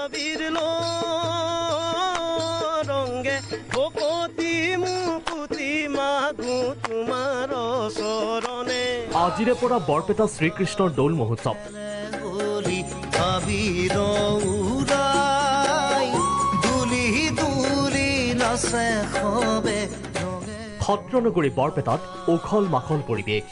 আবিৰ লো ৰঙে ভকতি মুকুতি মাগো তোমাৰ চৰণে আজিৰে পৰা বৰপেটা শ্ৰীকৃষ্ণৰ দৌল মহোৎসৱ আবিৰ উৰাই দুলি দুলি নাচে খবে সত্ৰনগৰী বৰপেটাত উখল মাখল পৰিৱেশ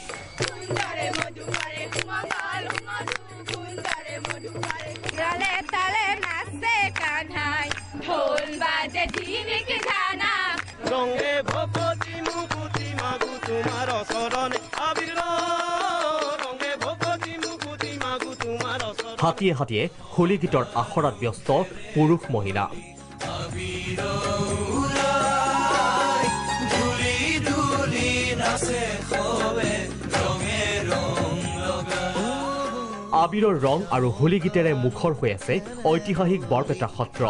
ৰঙে ভকতি মুকুতি মাগো তোমাৰ চৰণে আবিৰ ৰঙে ভকতি মুকুতি মাগো তোমাৰ চৰণে হাতীয়ে হাতীয়ে হোলী গীতৰ আখৰাত ব্যস্ত পুৰুষ মহিলা আবিৰৰ ৰং আৰু হোলী গীতেৰে মুখৰ হৈ আছে ঐতিহাসিক বৰপেটা সত্ৰ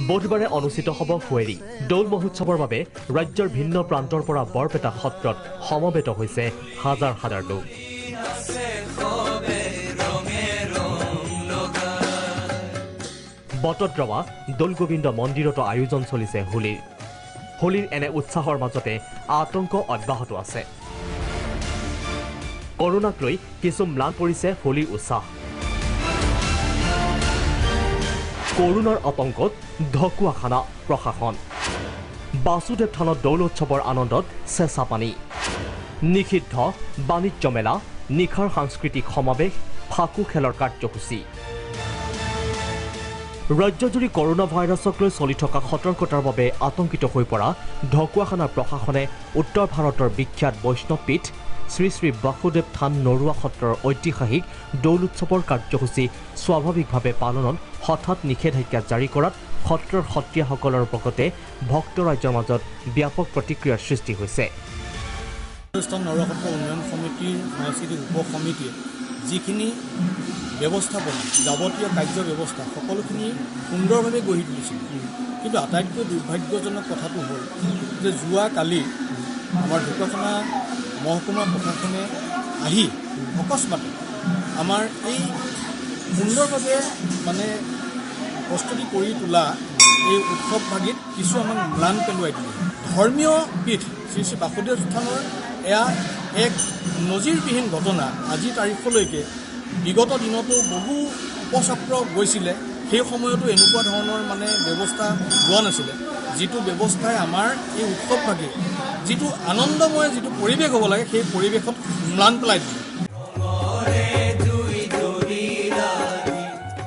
বুধবাৰে অনুষ্ঠিত হ'ব ফুৱেৰী দৌল মহোৎসৱৰ বাবে ৰাজ্যৰ ভিন্ন প্ৰান্তৰ পৰা বৰপেটা সত্ৰত সমবেত হৈছে হাজাৰ হাজাৰ লোক বটদ্ৰৱা দৌলগোবিন্দ মন্দিৰতো আয়োজন চলিছে হোলীৰ এনে উৎসাহৰ মাজতে আতংক অব্যাহত আছে কৰোনাক লৈ কিছু ম্লান পৰিছে হোলীৰ উৎসাহ কৰোনাৰ আতংকত ঢকুৱাখানা প্ৰশাসন বাসুদেৱ থানত দৌল উৎসৱৰ আনন্দত চেঁচা পানী নিষিদ্ধ বাণিজ্য মেলা নিশাৰ সাংস্কৃতিক সমাৱেশ ফাকু খেলৰ কাৰ্যসূচী ৰাজ্যজুৰি কৰোনা ভাইৰাছক লৈ চলি থকা সতৰ্কতাৰ বাবে আতংকিত হৈ পৰা ঢকুৱাখানা প্ৰশাসনে উত্তৰ ভাৰতৰ বিখ্যাত বৈষ্ণৱপীঠ শ্ৰী শ্ৰী বাসুদেৱ থান নৰুৱা সত্ৰৰ ঐতিহাসিক দৌল উৎসৱৰ কাৰ্যসূচী স্বাভাৱিকভাৱে পালনত হঠাৎ নিষেধাজ্ঞা জাৰি কৰাত সত্ৰৰ সত্ৰীয়াসকলৰ লগতে ভক্ত ৰাইজৰ মাজত ব্যাপক প্ৰতিক্ৰিয়াৰ সৃষ্টি হৈছে নৰুৱা সত্ৰ উন্নয়ন সমিতিৰ সাংস্কৃতিক উপ সমিতিয়ে যিখিনি ব্যৱস্থাপনা যাৱতীয় কাৰ্য ব্যৱস্থা সকলোখিনি সুন্দৰভাৱে গঢ়ি তুলিছিল কিন্তু আটাইতকৈ দুৰ্ভাগ্যজনক কথাটো হ'ল যে যোৱাকালি আমাৰ ঢকুৱাখানা মহকুমা প্ৰশাসনে আহি অকস্মাতে আমাৰ এই সুন্দৰভাৱে মানে প্ৰস্তুতি কৰি তোলা এই উৎসৱভাগিত কিছু আমাক ম্লান পেলোৱাই দিলে ধৰ্মীয় পীঠ শ্ৰী শ্ৰী বাসুদেৱ থানৰ এয়া এক নজিৰবিহীন ঘটনা আজিৰ তাৰিখলৈকে বিগত দিনতো বহু উপচক্ৰ গৈছিলে সেই সময়তো এনেকুৱা ধৰণৰ মানে ব্যৱস্থা লোৱা নাছিলে যিটো ব্যৱস্থাই আমাৰ এই উৎসৱভাগি যিটো আনন্দময় যিটো পৰিৱেশ হ'ব লাগে সেই পৰিৱেশত ম্লান পেলাই দিলে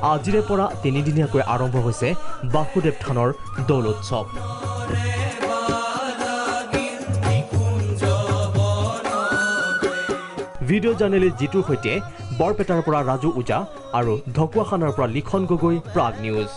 আজিৰে পৰা তিনিদিনীয়াকৈ আৰম্ভ হৈছে বাসুদেৱ থানৰ দৌল উৎসৱ ভিডিঅ' জাৰ্নেলিষ্ট জিতুৰ সৈতে বৰপেটাৰ পৰা ৰাজু ওজা আৰু ঢকুৱাখানাৰ পৰা লিখন গগৈ প্ৰাগ নিউজ